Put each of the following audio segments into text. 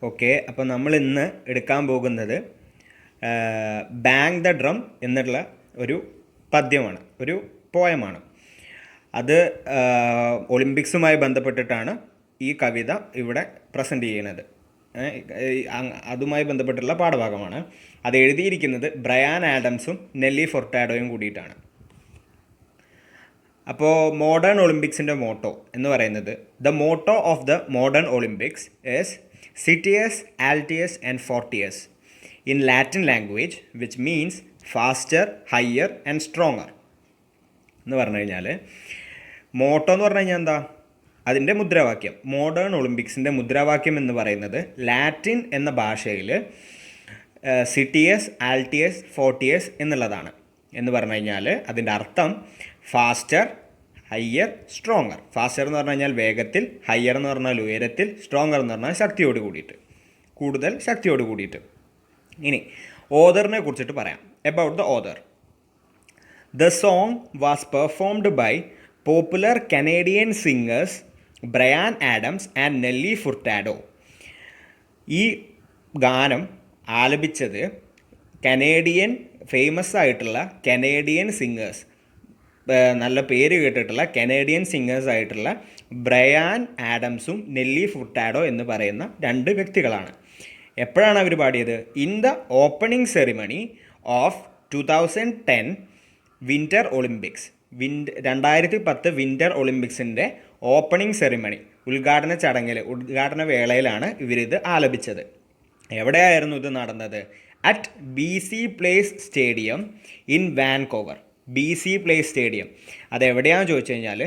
Okay, അപ്പോൾ നമ്മൾ ഇന്ന് എടുക്കാൻ പോകുന്നത് ബാങ് ദ ഡ്രം എന്നുള്ള ഒരു പദ്യമാണ്, ഒരു പോയമാണ്. അത് ഒളിമ്പിക്സുമായി ബന്ധപ്പെട്ടിട്ടാണ് ഈ കവിത ഇവിടെ പ്രസൻറ്റ് ചെയ്യുന്നത്. അതുമായി ബന്ധപ്പെട്ടുള്ള പാഠഭാഗമാണ്. അത് എഴുതിയിരിക്കുന്നത് ബ്രയാൻ ആഡംസും നെല്ലി ഫൊർട്ടാഡോയും കൂടിയിട്ടാണ്. അപ്പോൾ മോഡേൺ ഒളിമ്പിക്സിൻ്റെ മോട്ടോ എന്ന് പറയുന്നത്, the motto of the modern Olympics is citius, altius and fortius in Latin language which means faster, higher and stronger എന്ന് പറഞ്ഞു കഴിഞ്ഞാൽ, മോട്ടോ എന്ന് പറഞ്ഞു കഴിഞ്ഞാൽ എന്താ, അതിൻ്റെ മുദ്രാവാക്യം, മോഡേൺ ഒളിമ്പിക്സിൻ്റെ മുദ്രാവാക്യം എന്ന് പറയുന്നത് ലാറ്റിൻ എന്ന ഭാഷയിൽ സിറ്റിയസ്, ആൽറ്റിയസ്, ഫോർട്ടിയസ് എന്നുള്ളതാണ്. എന്ന് പറഞ്ഞു കഴിഞ്ഞാൽ അതിൻ്റെ അർത്ഥം ഫാസ്റ്റർ, ഹയ്യർ, സ്ട്രോങ്ങർ. ഫാസ്റ്റർ എന്ന് പറഞ്ഞു കഴിഞ്ഞാൽ വേഗത്തിൽ, ഹയ്യർ എന്ന് പറഞ്ഞാൽ ഉയരത്തിൽ, സ്ട്രോങ്ങർ എന്ന് പറഞ്ഞാൽ ശക്തിയോട് കൂടിയിട്ട്, കൂടുതൽ ശക്തിയോട് കൂടിയിട്ട്. ഇനി ഓതറിനെ കുറിച്ചിട്ട് പറയാം. About the author, the song was performed by popular Canadian singers Bryan Adams and Nelly Furtado. ഈ ഗാനം ആലപിച്ചത് കനേഡിയൻ ഫേമസ് ആയിട്ടുള്ള കനേഡിയൻ സിംഗേഴ്സ്, നല്ല പേര് കേട്ടിട്ടുള്ള കനേഡിയൻ സിംഗേഴ്സ് ആയിട്ടുള്ള ബ്രയാൻ ആഡംസും നെല്ലി ഫുർട്ടാഡോ എന്ന് പറയുന്ന രണ്ട് വ്യക്തികളാണ്. എപ്പോഴാണ് അവർ പാടിയത്? In the opening ceremony of 2010 winter Olympics. 2010 winter ഒളിമ്പിക്സിൻ്റെ ഓപ്പണിംഗ് സെറിമണി, ഉദ്ഘാടന വേളയിലാണ് ഇവരിത് ആലപിച്ചത്. എവിടെയായിരുന്നു ഇത് നടന്നത്? At BC place stadium in വാൻകോവർ. BC place stadium അതെവിടെയാണെന്ന് ചോദിച്ചു കഴിഞ്ഞാൽ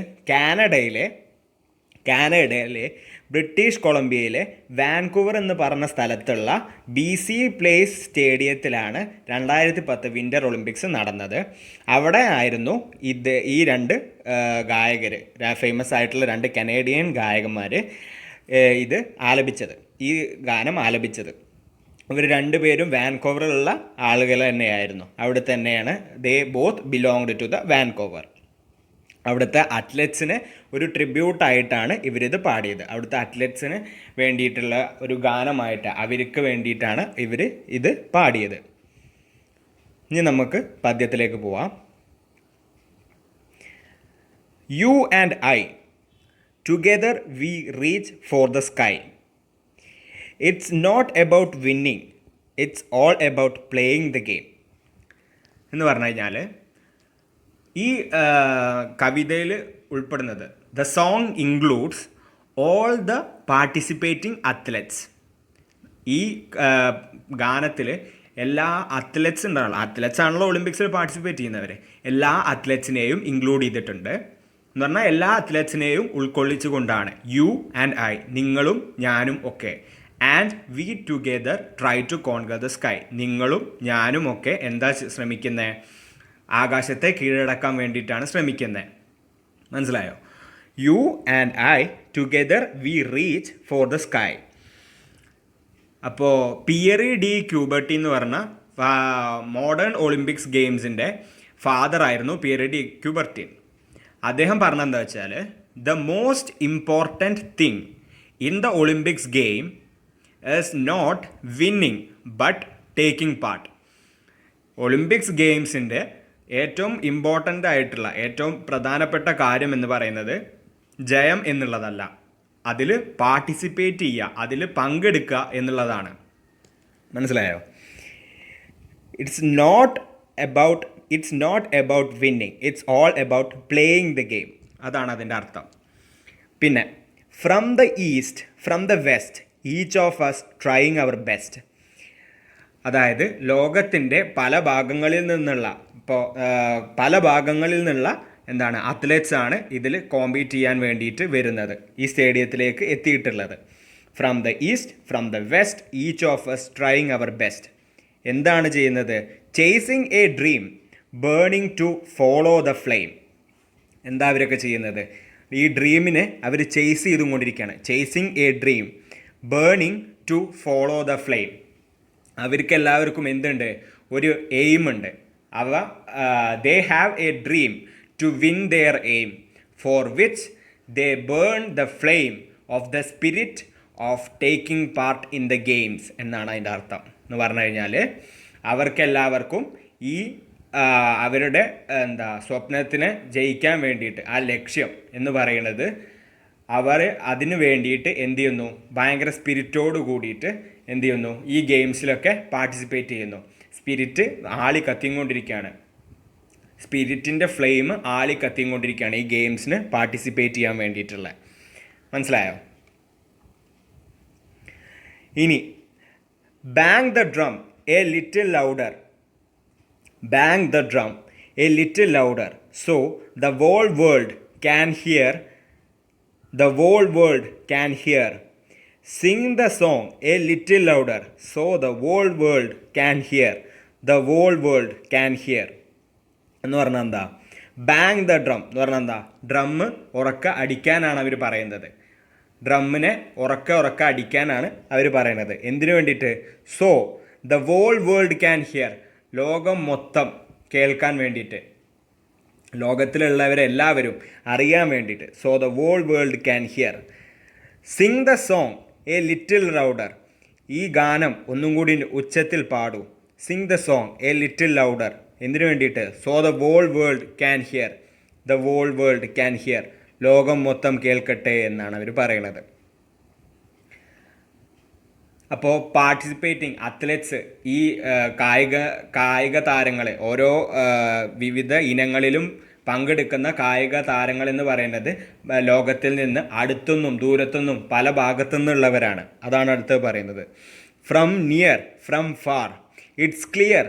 കാനഡയിലെ ബ്രിട്ടീഷ് കൊളംബിയയിലെ വാൻകൂവർ എന്ന് പറഞ്ഞ സ്ഥലത്തുള്ള BC പ്ലേസ് സ്റ്റേഡിയത്തിലാണ് 2010 വിൻ്റർ ഒളിമ്പിക്സ് നടന്നത്. അവിടെ ആയിരുന്നു ഈ രണ്ട് ഗായകർ, ഫേമസ് ആയിട്ടുള്ള രണ്ട് കനേഡിയൻ ഗായകന്മാർ ഇത് ആലപിച്ചത്, ഈ ഗാനം ആലപിച്ചത്. ഇവർ രണ്ടുപേരും വാൻകോവറിലുള്ള ആളുകൾ തന്നെയായിരുന്നു. അവിടെ തന്നെയാണ്, they both belonged to the Vancouver. അവിടുത്തെ അത്ലറ്റ്സിന് ഒരു ട്രിബ്യൂട്ടായിട്ടാണ് ഇവരിത് പാടിയത്. അവിടുത്തെ അത്ലറ്റ്സിന് വേണ്ടിയിട്ടുള്ള ഒരു ഗാനമായിട്ട്, അവർക്ക് വേണ്ടിയിട്ടാണ് ഇവർ ഇത് പാടിയത്. ഇനി നമുക്ക് പദ്യത്തിലേക്ക് പോവാം. You and I together we reach for the sky. It's not about winning, it's all about playing the game എന്ന് പറഞ്ഞു കഴിഞ്ഞാൽ, ഈ കവിതയിൽ ഉൾപ്പെടുന്നത്, the song includes all the participating athletes. ഈ ഗാനത്തിൽ എല്ലാ അത്ലറ്റ്സ് ഉണ്ടാവുള്ളൂ, അത്ലറ്റ്സ് ആണല്ലോ ഒളിമ്പിക്സിൽ പാർട്ടിസിപ്പേറ്റ് ചെയ്യുന്നവർ, എല്ലാ അത്ലറ്റ്സിനെയും ഇൻക്ലൂഡ് ചെയ്തിട്ടുണ്ട്. എന്ന് പറഞ്ഞാൽ എല്ലാ അത്ലറ്റ്സിനെയും ഉൾക്കൊള്ളിച്ചുകൊണ്ടാണ് യു ആൻഡ് ഐ, നിങ്ങളും ഞാനും ഒക്കെ, and we together try to conquer the sky, നിങ്ങളും ഞാനും ഒക്കെ എന്താ ശ്രമിക്കുന്നത്? ആകാശത്തെ കീഴടക്കാൻ വേണ്ടിയിട്ടാണ് ശ്രമിക്കുന്നത്. മനസ്സിലായോ? U and I together we reach for the sky. അപ്പോൾ പിയറി ഡി ക്യൂബർട്ടി എന്ന് പറഞ്ഞ മോഡേൺ ഒളിമ്പിക്സ് ഗെയിംസിൻ്റെ ഫാദർ ആയിരുന്നു പിയറി ഡി ക്യൂബർട്ടി. അദ്ദേഹം പറഞ്ഞെന്താ വെച്ചാൽ, the most important thing in the Olympics game is not winning but taking part. Olympics ഗെയിംസിൻ്റെ ഏറ്റവും important ആയിട്ടുള്ള, ഏറ്റവും പ്രധാനപ്പെട്ട കാര്യം എന്ന് പറയുന്നത് ജയം എന്നുള്ളതല്ല, അതിൽ പാർട്ടിസിപ്പേറ്റ് ചെയ്യുക, അതിൽ പങ്കെടുക്കുക എന്നുള്ളതാണ്. മനസ്സിലായോ? It's not about winning, it's all about playing the game. അതാണ് അതിൻ്റെ അർത്ഥം. പിന്നെ from the east, from the west, each of us trying our best. അതായത് ലോകത്തിൻ്റെ പല ഭാഗങ്ങളിൽ നിന്നുള്ള എന്താണ് അത്ലറ്റ്സ് ആണ് ഇതിൽ കോമ്പീറ്റ് ചെയ്യാൻ വേണ്ടിയിട്ട് വരുന്നത്, ഈ സ്റ്റേഡിയത്തിലേക്ക് എത്തിയിട്ടുള്ളത്. From the east, from the west, each of us trying our best. എന്താണ് ചെയ്യുന്നത്? Chasing a dream, burning to follow the flame. എന്താ അവരൊക്കെ ചെയ്യുന്നത്? ഈ ഡ്രീമിനെ അവർ ചേസ് ചെയ്തുകൊണ്ടിരിക്കുകയാണ്. Chasing a dream, burning to follow the flame. അവർക്ക് എല്ലാവർക്കും എന്തുണ്ട്? ഒരു എയിം ഉണ്ട്. They have a dream to win their aim, for which they burn the flame of the spirit of taking part in the games എന്നാണ് അതിൻ്റെ അർത്ഥം. എന്ന് പറഞ്ഞു കഴിഞ്ഞാൽ അവർക്കെല്ലാവർക്കും ഈ അവരുടെ സ്വപ്നത്തിനെ ജയിക്കാൻ വേണ്ടിയിട്ട് ആ ലക്ഷ്യം എന്ന് പറയുന്നത് അവർ അതിന് വേണ്ടിയിട്ട് എന്ത് ചെയ്യുന്നു, ഭയങ്കര സ്പിരിറ്റോട് കൂടിയിട്ട് എന്ത് ചെയ്യുന്നു, ഈ ഗെയിംസിലൊക്കെ പാർട്ടിസിപ്പേറ്റ് ചെയ്യുന്നു. സ്പിരിറ്റ് ആളി കത്തിക്കൊണ്ടിരിക്കുകയാണ്, സ്പിരിറ്റിൻ്റെ ഫ്ലെയിം ആളി കത്തിക്കൊണ്ടിരിക്കുകയാണ് ഈ ഗെയിംസിന് പാർട്ടിസിപ്പേറ്റ് ചെയ്യാൻ വേണ്ടിയിട്ടുള്ള. മനസ്സിലായോ? ഇനി bang the drum a little louder. Bang the drum a little louder so the whole world can hear. The whole world can hear. Sing the song a little louder so the whole world can hear. The whole world can hear. എന്ന് പറഞ്ഞാൽ എന്താ? Bang the drum എന്ന് പറഞ്ഞാൽ എന്താ? Drum ഉറക്ക അടിക്കാനാണ് അവർ പറയുന്നത്. ഡ്രമ്മിനെ ഉറക്ക അടിക്കാനാണ് അവർ പറയുന്നത്. എന്തിനു വേണ്ടിയിട്ട്? So the whole world can hear, ലോകം മൊത്തം കേൾക്കാൻ വേണ്ടിയിട്ട്, ലോകത്തിലുള്ളവരെല്ലാവരും അറിയാൻ വേണ്ടിയിട്ട്. So the whole world can hear. Sing the song a little louder, ഈ ഗാനം ഒന്നും കൂടി ഉച്ചത്തിൽ പാടൂ. Sing the song a little louder, എന്തിനു വേണ്ടിയിട്ട്? So the whole world can hear. The whole world can hear, ലോകം മൊത്തം കേൾക്കട്ടെ എന്നാണ് അവർ പറയുന്നത്. അപ്പോൾ പാർട്ടിസിപ്പേറ്റിംഗ് അത്ലറ്റ്സ്, ഈ കായിക താരങ്ങളെ, ഓരോ വിവിധ ഇനങ്ങളിലും പങ്കെടുക്കുന്ന കായിക താരങ്ങൾ എന്ന് പറയുന്നത് ലോകത്തിൽ നിന്ന് അടുത്തുനിന്നും ദൂരത്തുനിന്നും പല ഭാഗത്തു നിന്നുള്ളവരാണ്. അതാണ് അടുത്ത് പറയുന്നത്. From near, from far, it's clear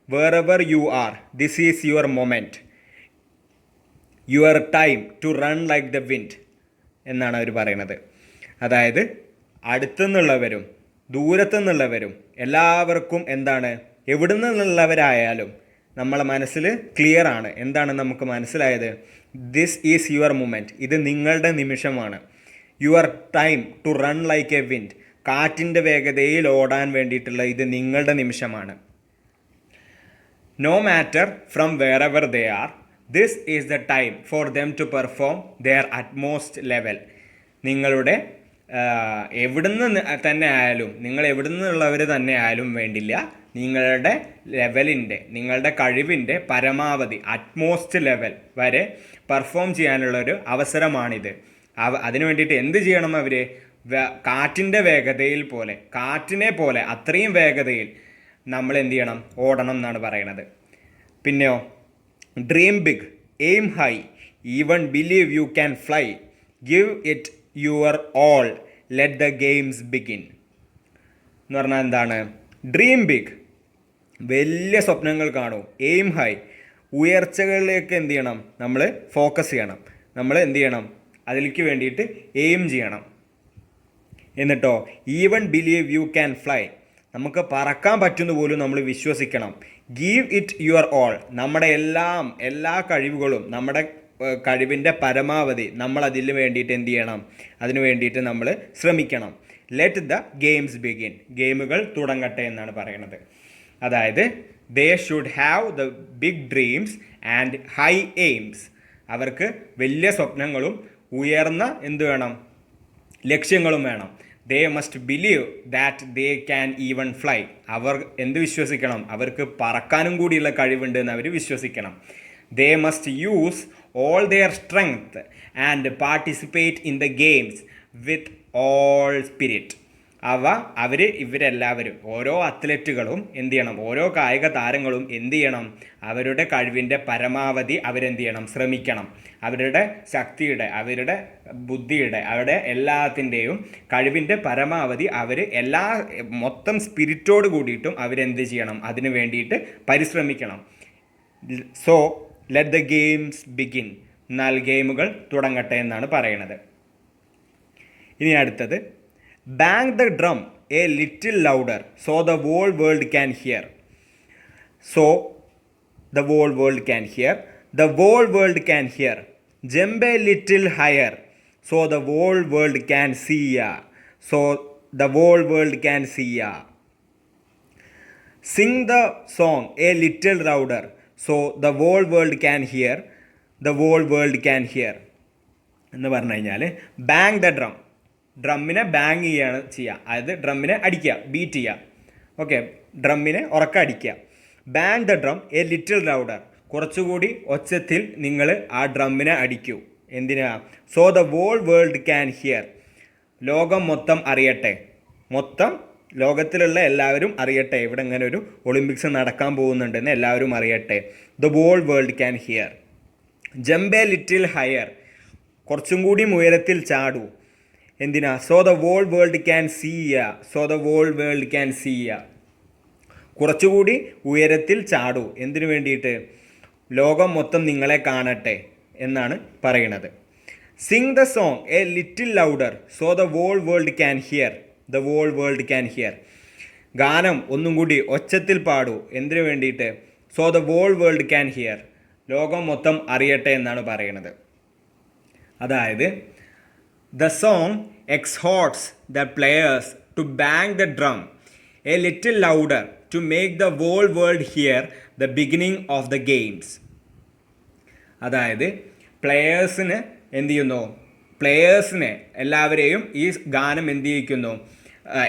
wherever you are, this is your moment, your time to run like the wind എന്നാണ് അവർ പറയുന്നത്. അതായത് അടുത്തുനിന്നുള്ളവരും ദൂരത്തുനിന്നുള്ളവരും എല്ലാവർക്കും എന്താണ്, എവിടെ നിന്നുള്ളവരായാലും നമ്മളെ മനസ്സിൽ ക്ലിയർ ആണ്. എന്താണ് നമുക്ക് മനസ്സിലായത്? ദിസ് ഈസ് യുവർ മൊമെൻറ്റ്, ഇത് നിങ്ങളുടെ നിമിഷമാണ്. Your time to run like a wind, കാറ്റിൻ്റെ വേഗതയിൽ ഓടാൻ വേണ്ടിയിട്ടുള്ള ഇത് നിങ്ങളുടെ നിമിഷമാണ്. No matter from wherever they are, this is the time for them to perform their utmost level. നിങ്ങളുടെ എവിടുന്ന് തന്നെ ആയാലും, നിങ്ങൾ എവിടുന്നുള്ളവർ തന്നെ ആയാലും വേണ്ടില്ല, നിങ്ങളുടെ ലെവലിൻ്റെ, നിങ്ങളുടെ കഴിവിൻ്റെ പരമാവധി അറ്റ്മോസ്റ്റ് ലെവൽ വരെ പെർഫോം ചെയ്യാനുള്ളൊരു അവസരമാണിത്. അതിനു വേണ്ടിയിട്ട് എന്ത് ചെയ്യണം? അവർ കാറ്റിൻ്റെ വേഗതയിൽ പോലെ, കാറ്റിനെ പോലെ അത്രയും വേഗതയിൽ നമ്മൾ എന്ത് ചെയ്യണം? ഓടണം എന്നാണ് പറയണത്. പിന്നെയോ, dream big, aim high, even believe you can fly, give it your all, let the games begin എന്ന് പറഞ്ഞാൽ എന്താണ്? ഡ്രീം ബിഗ്, വലിയ സ്വപ്നങ്ങൾ കാണൂ. എയിം ഹൈ, ഉയർച്ചകളിലേക്ക് എന്ത് ചെയ്യണം? നമ്മൾ ഫോക്കസ് ചെയ്യണം. നമ്മൾ എന്ത് ചെയ്യണം? അതിലേക്ക് വേണ്ടിയിട്ട് എയിം ചെയ്യണം. എന്നിട്ടോ, even believe you can fly, നമുക്ക് പറക്കാൻ പറ്റുന്ന പോലും നമ്മൾ വിശ്വസിക്കണം. ഗീവ് ഇറ്റ് യുവർ ഓൾ, നമ്മുടെ എല്ലാ കഴിവുകളും, നമ്മുടെ കഴിവിൻ്റെ പരമാവധി നമ്മൾ അതിന് വേണ്ടിയിട്ട് എന്ത് ചെയ്യണം? അതിന് വേണ്ടിയിട്ട് നമ്മൾ ശ്രമിക്കണം. ലെറ്റ് ദ ഗെയിംസ് ബിഗിൻ, ഗെയിമുകൾ തുടങ്ങട്ടെ എന്നാണ് പറയുന്നത്. അതായത് they should have the big dreams and high aims, അവർക്ക് വലിയ സ്വപ്നങ്ങളും ഉയർന്ന എന്ത് വേണം? ലക്ഷ്യങ്ങളും വേണം. They must believe that they can even fly, അവർ എന്ത് വിശ്വസിക്കണം? അവർക്ക് പറക്കാനും കൂടിയുള്ള കഴിവുണ്ട് എന്ന് അവർ വിശ്വസിക്കണം. They must use all their strength and participate in the games with all spirit. ഇവരെല്ലാവരും, ഓരോ അത്ലറ്റുകളും എന്ത് ചെയ്യണം? ഓരോ കായിക താരങ്ങളും എന്ത് ചെയ്യണം? അവരുടെ കഴിവിൻ്റെ പരമാവധി അവരെന്ത് ചെയ്യണം? ശ്രമിക്കണം. അവരുടെ ശക്തിയുടെ, അവരുടെ ബുദ്ധിയുടെ, അവരുടെ എല്ലാത്തിൻ്റെയും കഴിവിൻ്റെ പരമാവധി അവർ മൊത്തം സ്പിരിറ്റോട് കൂടിയിട്ടും അവരെന്ത് ചെയ്യണം? അതിന് വേണ്ടിയിട്ട് പരിശ്രമിക്കണം. So let the games begin, എന്നാൽ ഗെയിമുകൾ തുടങ്ങട്ടെ എന്നാണ് പറയുന്നത്. ഇനി അടുത്തത്, bang the drum a little louder so the whole world can hear. So the whole world can hear, the whole world can hear. Jump a little higher so the whole world can see ya. So the whole world can see ya. Sing the song a little louder so the whole world can hear. The whole world can here എന്ന് പറഞ്ഞു കഴിഞ്ഞാൽ, bang the drum, ഡ്രമ്മിനെ bang ചെയ്യുക, അതായത് ഡ്രമ്മിനെ അടിക്കുക, beat ചെയ്യുക. Okay, ഡ്രമ്മിനെ ഉറക്കം അടിക്കുക. Bang the drum a little louder, കുറച്ചുകൂടി ഒച്ചത്തിൽ നിങ്ങൾ ആ ഡ്രമ്മിനെ അടിക്കൂ. എന്തിനാ? So the whole world can hear, ലോകം മൊത്തം അറിയട്ടെ, മൊത്തം ലോകത്തിലുള്ള എല്ലാവരും അറിയട്ടെ ഇവിടെ ഇങ്ങനെ ഒരു ഒളിമ്പിക്സ് നടക്കാൻ പോകുന്നുണ്ടെന്ന് എല്ലാവരും അറിയട്ടെ. The whole world can hear. Jump a little higher, കുറച്ചും കൂടി ഉയരത്തിൽ ചാടൂ. എന്തിനാ? So the whole world can see you, so the whole world can see you, കുറച്ചുകൂടി ഉയരത്തിൽ ചാടൂ. എന്തിനു വേണ്ടിയിട്ട്? ലോകം മൊത്തം നിങ്ങളെ കാണട്ടെ എന്നാണ് പറയുന്നത്. Sing the song a little louder so the whole world can hear, the whole world can hear. ഗാനം ഒന്നും കൂടി ഒച്ചത്തിൽ പാടൂ. എന്തിനു വേണ്ടിയിട്ട്? So the whole world can hear, ലോകം മൊത്തം അറിയട്ടെ എന്നാണ് പറയുന്നത്. അതായത് the song exhorts the players to bang the drum a little louder to make the whole world hear the beginning of the games. അതായത് പ്ലെയേഴ്സിന് എന്ത് ചെയ്യുന്നു? പ്ലെയേഴ്സിനെ എല്ലാവരെയും ഈ ഗാനം എന്ത് ചെയ്യിക്കുന്നു?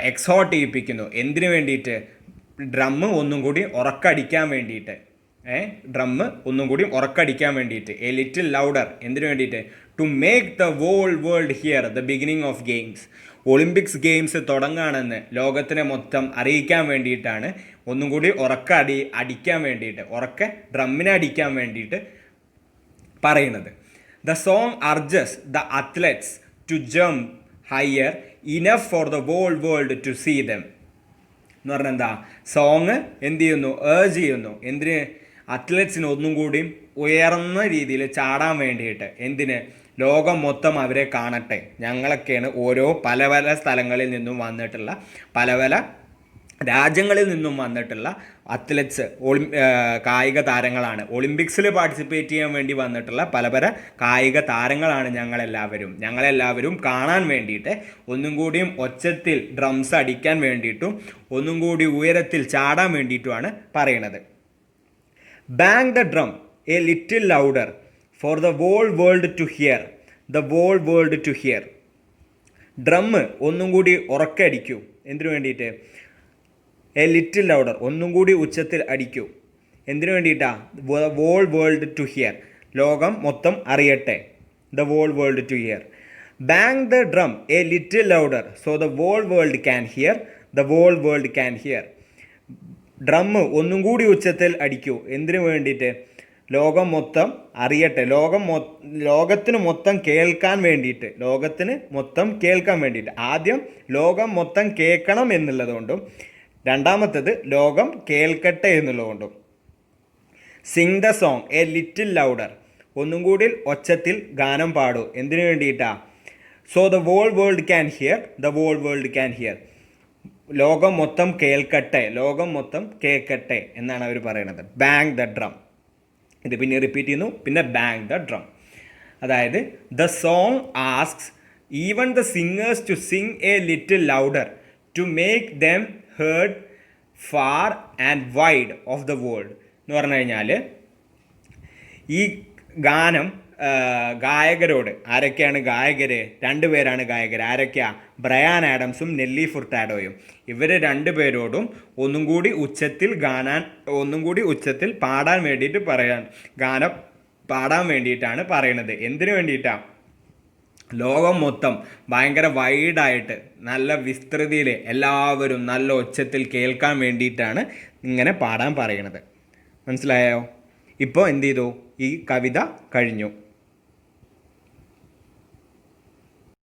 എക്സോർട്ട് ചെയ്യിപ്പിക്കുന്നു. എന്തിനു വേണ്ടിയിട്ട്? ഡ്രമ്മ് ഒന്നും കൂടി ഉറക്കടിക്കാൻ വേണ്ടിയിട്ട്. ഡ്രമ്മ് ഒന്നും കൂടി ഉറക്കടിക്കാൻ വേണ്ടിയിട്ട്. എ ലിറ്റിൽ ലൗഡർ, എന്തിനു വേണ്ടിയിട്ട്? To make the whole world hear the beginning of games, Olympics games തുടങ്ങുകയാണെന്ന് ലോകത്തിനെ മൊത്തം അറിയിക്കാൻ വേണ്ടിയിട്ടാണ്. ഒന്നും കൂടി അടിക്കാൻ വേണ്ടിയിട്ട്, ഡ്രമ്മിനെ അടിക്കാൻ വേണ്ടിയിട്ട് പറയുന്നത്. The song urges the athletes to jump higher enough for the whole world to see them എന്ന് പറഞ്ഞാൽ എന്താ? സോങ് എന്ത് ചെയ്യുന്നു? ഏർജ് ചെയ്യുന്നു. എന്തിന്? അത്ലറ്റ്സിന് ഒന്നും കൂടിയും ഉയർന്ന രീതിയിൽ ചാടാൻ വേണ്ടിയിട്ട്. എന്തിന്? ലോകം മൊത്തം അവരെ കാണട്ടെ. ഞങ്ങളൊക്കെയാണ് ഓരോ പല പല സ്ഥലങ്ങളിൽ നിന്നും വന്നിട്ടുള്ള, പല പല രാജ്യങ്ങളിൽ നിന്നും വന്നിട്ടുള്ള അത്ലറ്റ്സ്, കായിക താരങ്ങളാണ്. ഒളിമ്പിക്സിൽ പാർട്ടിസിപ്പേറ്റ് ചെയ്യാൻ വേണ്ടി വന്നിട്ടുള്ള പല പല കായിക താരങ്ങളാണ് ഞങ്ങളെല്ലാവരും കാണാൻ വേണ്ടിയിട്ട്, ഒന്നും കൂടിയും ഒച്ചത്തിൽ ഡ്രംസ് അടിക്കാൻ വേണ്ടിയിട്ടും ഒന്നും കൂടി ഉയരത്തിൽ ചാടാൻ വേണ്ടിയിട്ടുമാണ് പറയുന്നത്. Bang the drum a little louder for the whole world to hear, the whole world to hear. Drum ഒന്നും കൂടി ഉറക്കടിക്കൂ. എന്തിനു വേണ്ടിയിട്ട്? എ ലിറ്റിൽ ലൗഡർ, ഒന്നും കൂടി ഉച്ചത്തിൽ അടിക്കൂ. എന്തിനു വേണ്ടിയിട്ടാ? വോൾ വേൾഡ് ടു ഹിയർ, ലോകം മൊത്തം അറിയട്ടെ. The whole world to hear. Bang the drum a little louder so the whole world can hear, the whole world can hear. Drum ഒന്നും കൂടി ഉച്ചത്തിൽ അടിക്കൂ. എന്തിനു വേണ്ടിയിട്ട്? ലോകം മൊത്തം അറിയട്ടെ, ലോകത്തിന് മൊത്തം കേൾക്കാൻ വേണ്ടിയിട്ട്. ആദ്യം ലോകം മൊത്തം കേൾക്കണം എന്നുള്ളതുകൊണ്ടും രണ്ടാമത്തേത് ലോകം കേൾക്കട്ടെ എന്നുള്ളതുകൊണ്ടും. Sing the song a little louder, ഒന്നും കൂടി ഒച്ചത്തിൽ ഗാനം പാടൂ. എന്തിനു വേണ്ടിയിട്ടാ? So the whole world can hear, the whole world can hear, ലോകം മൊത്തം കേൾക്കട്ടെ എന്നാണ് അവർ പറയുന്നത്. ബാങ് ദ ഡ്രം, ഇത് പിന്നെ റിപ്പീറ്റ് ചെയ്യുന്നു. പിന്നെ ബാങ് ദ ഡ്രം, അതായത് the song asks even the singers to sing a little louder to make them heard far and wide of the world എന്ന് പറഞ്ഞു കഴിഞ്ഞാൽ, ഈ ഗാനം ഗായകരോട്, ആരൊക്കെയാണ് ഗായകർ? 2 പേരാണ് ഗായകർ. ആരൊക്കെയാ? ബ്രയാൻ ആഡംസും നെല്ലി ഫുർട്ടാഡോയും. ഇവർ 2 പേരോടും ഒന്നും കൂടി ഉച്ചത്തിൽ പാടാൻ വേണ്ടിയിട്ട് ഗാനം പാടാൻ വേണ്ടിയിട്ടാണ് പറയണത്. എന്തിനു വേണ്ടിയിട്ടാണ്? ലോകം മൊത്തം ഭയങ്കര വൈഡായിട്ട് നല്ല വിസ്തൃതിയിൽ എല്ലാവരും നല്ല ഒച്ചത്തിൽ കേൾക്കാൻ വേണ്ടിയിട്ടാണ് ഇങ്ങനെ പാടാൻ പറയണത്. മനസ്സിലായോ? ഇപ്പോൾ എന്ത് ചെയ്തു? ഈ കവിത കഴിഞ്ഞു.